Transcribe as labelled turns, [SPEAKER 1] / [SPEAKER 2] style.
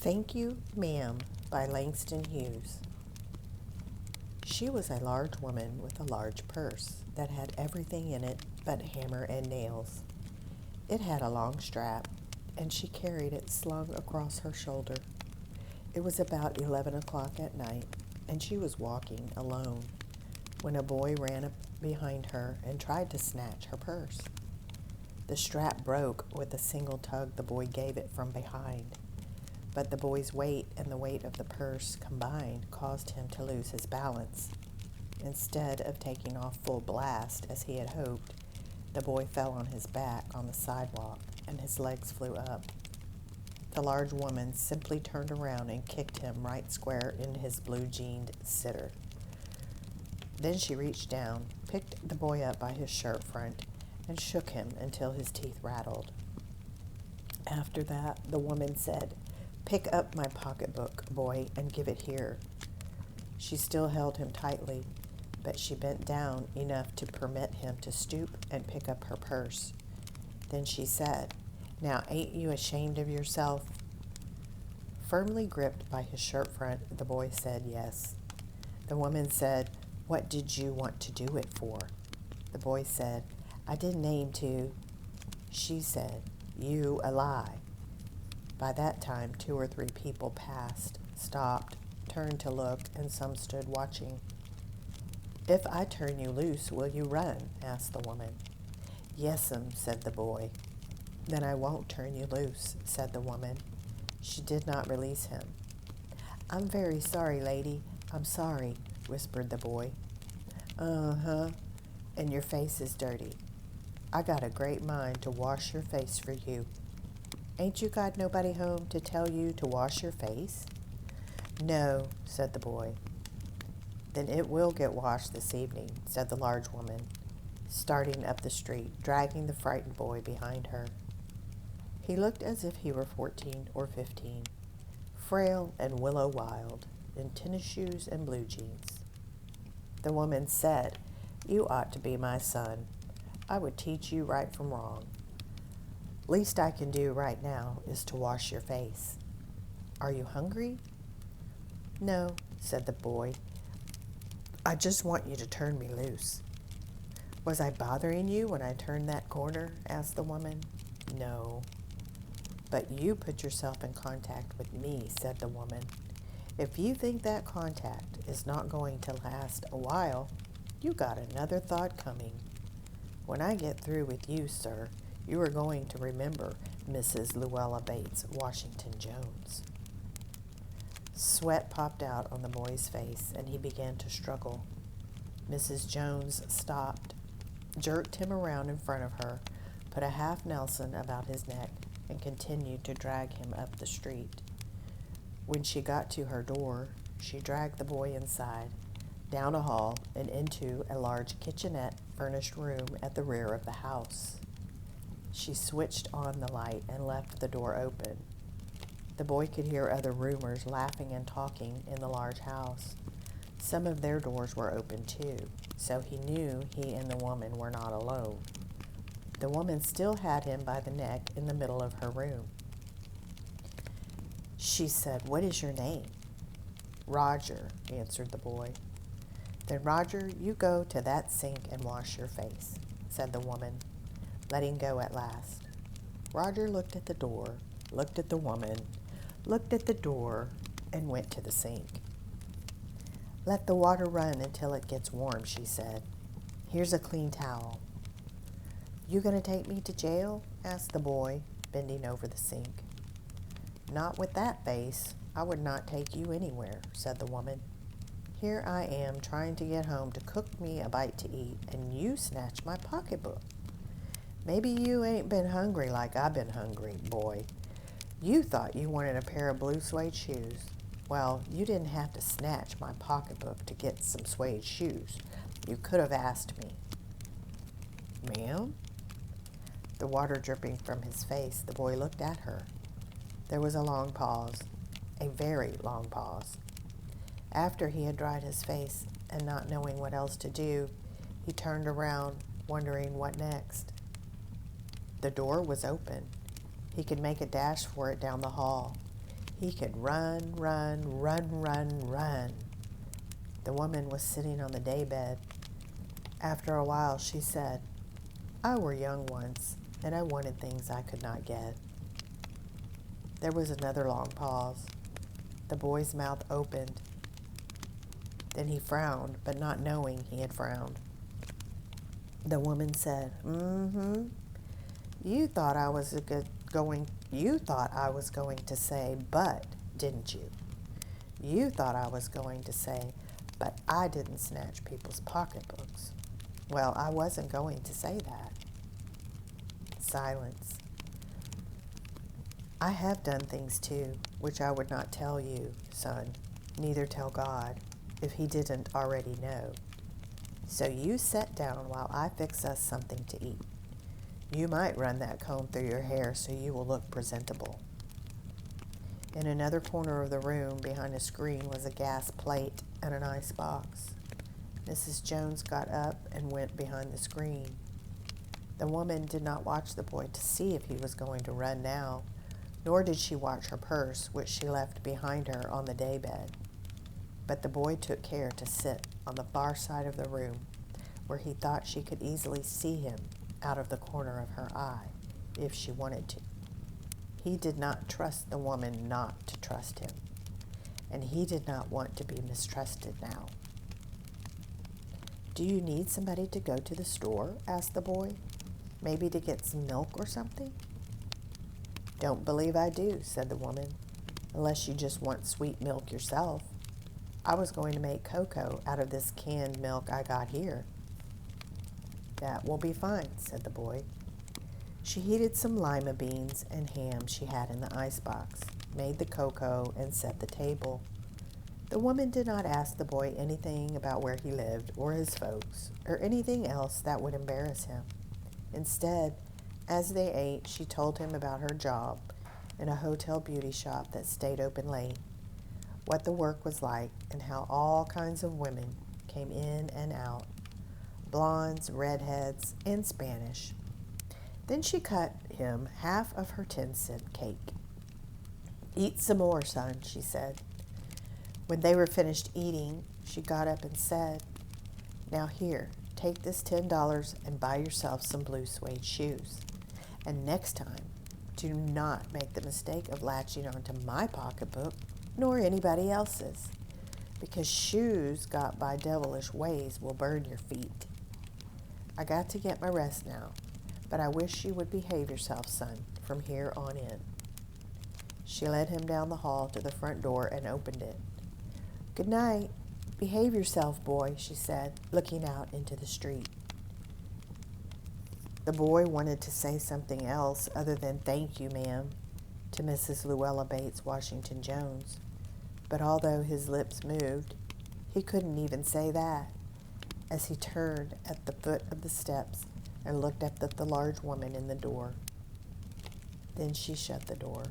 [SPEAKER 1] Thank You, Ma'am by Langston Hughes. She was a large woman with a large purse that had everything in it but hammer and nails. It had a long strap, and she carried it slung across her shoulder. It was about 11 o'clock at night, and she was walking alone when a boy ran up behind her and tried to snatch her purse. The strap broke with a single tug the boy gave it from behind, but the boy's weight and the weight of the purse combined caused him to lose his balance. Instead of taking off full blast as he had hoped, the boy fell on his back on the sidewalk and his legs flew up. The large woman simply turned around and kicked him right square into his blue-jeaned sitter. Then she reached down, picked the boy up by his shirt front, and shook him until his teeth rattled. After that, the woman said, "Pick up my pocketbook, boy, and give it here." She still held him tightly, but she bent down enough to permit him to stoop and pick up her purse. Then she said, "Now ain't you ashamed of yourself?" Firmly gripped by his shirt front, the boy said yes. The woman said, "What did you want to do it for?" The boy said, "I didn't aim to." She said, "You a lie." By that time, 2 or 3 people passed, stopped, turned to look, and some stood watching. "If I turn you loose, will you run?" asked the woman. "Yes'm," said the boy. "Then I won't turn you loose," said the woman. She did not release him. "I'm very sorry, lady. I'm sorry," whispered the boy. "Uh-huh. And your face is dirty. I got a great mind to wash your face for you. Ain't you got nobody home to tell you to wash your face?" "No," said the boy. "Then it will get washed this evening," said the large woman, starting up the street, dragging the frightened boy behind her. He looked as if he were 14 or 15, frail and willow wild, in tennis shoes and blue jeans. The woman said, "You ought to be my son. I would teach you right from wrong. Least I can do right now is to wash your face. Are you hungry?" "No," said the boy. "I just want you to turn me loose." "Was I bothering you when I turned that corner?" asked the woman. "No." "But you put yourself in contact with me," said the woman. "If you think that contact is not going to last a while, you got another thought coming. When I get through with you, sir, you are going to remember Mrs. Luella Bates Washington Jones." Sweat popped out on the boy's face, and he began to struggle. Mrs. Jones stopped, jerked him around in front of her, put a half Nelson about his neck, and continued to drag him up the street. When she got to her door, she dragged the boy inside, down a hall, and into a large kitchenette furnished room at the rear of the house. She switched on the light and left the door open. The boy could hear other roomers laughing and talking in the large house. Some of their doors were open too, so he knew he and the woman were not alone. The woman still had him by the neck in the middle of her room. She said, "What is your name?" "Roger," answered the boy. "Then, Roger, you go to that sink and wash your face," said the woman, letting go at last. Roger looked at the door, looked at the woman, looked at the door, and went to the sink. "Let the water run until it gets warm," she said. "Here's a clean towel." "You going to take me to jail?" asked the boy, bending over the sink. "Not with that face. I would not take you anywhere," said the woman. "Here I am trying to get home to cook me a bite to eat, and you snatch my pocketbook. Maybe you ain't been hungry like I've been hungry, boy. You thought you wanted a pair of blue suede shoes. Well, you didn't have to snatch my pocketbook to get some suede shoes. You could have asked me." "Ma'am?" The water dripping from his face, the boy looked at her. There was a long pause, a very long pause. After he had dried his face and not knowing what else to do, he turned around, wondering what next. The door was open. He could make a dash for it down the hall. He could run, run, run, run, run. The woman was sitting on the daybed. After a while, she said, "I were young once, and I wanted things I could not get." There was another long pause. The boy's mouth opened. Then he frowned, but not knowing he had frowned. The woman said, "Mm-hmm. You thought I was going to say, but, didn't you? You thought I was going to say, but I didn't snatch people's pocketbooks. Well, I wasn't going to say that." Silence. "I have done things too, which I would not tell you, son, neither tell God, if he didn't already know. So you sit down while I fix us something to eat. You might run that comb through your hair so you will look presentable." In another corner of the room, behind a screen, was a gas plate and an ice box. Mrs. Jones got up and went behind the screen. The woman did not watch the boy to see if he was going to run now, nor did she watch her purse, which she left behind her on the daybed. But the boy took care to sit on the far side of the room, where he thought she could easily see him out of the corner of her eye, if she wanted to. He did not trust the woman not to trust him, and he did not want to be mistrusted now. "Do you need somebody to go to the store?" asked the boy. "Maybe to get some milk or something?" "Don't believe I do," said the woman, "unless you just want sweet milk yourself. I was going to make cocoa out of this canned milk I got here." "That will be fine," said the boy. She heated some lima beans and ham she had in the icebox, made the cocoa, and set the table. The woman did not ask the boy anything about where he lived or his folks, or anything else that would embarrass him. Instead, as they ate, she told him about her job in a hotel beauty shop that stayed open late, what the work was like, and how all kinds of women came in and out, blondes, redheads, and Spanish. Then she cut him half of her 10-cent cake. "Eat some more, son," she said. When they were finished eating, she got up and said, "Now here, take this $10 and buy yourself some blue suede shoes. And next time, do not make the mistake of latching onto my pocketbook, nor anybody else's, because shoes got by devilish ways will burn your feet. I got to get my rest now, but I wish you would behave yourself, son, from here on in." She led him down the hall to the front door and opened it. "Good night. Behave yourself, boy," she said, looking out into the street. The boy wanted to say something else other than "Thank you, ma'am," to Mrs. Luella Bates Washington Jones, but although his lips moved, he couldn't even say that, as he turned at the foot of the steps and looked up at the large woman in the door. Then she shut the door.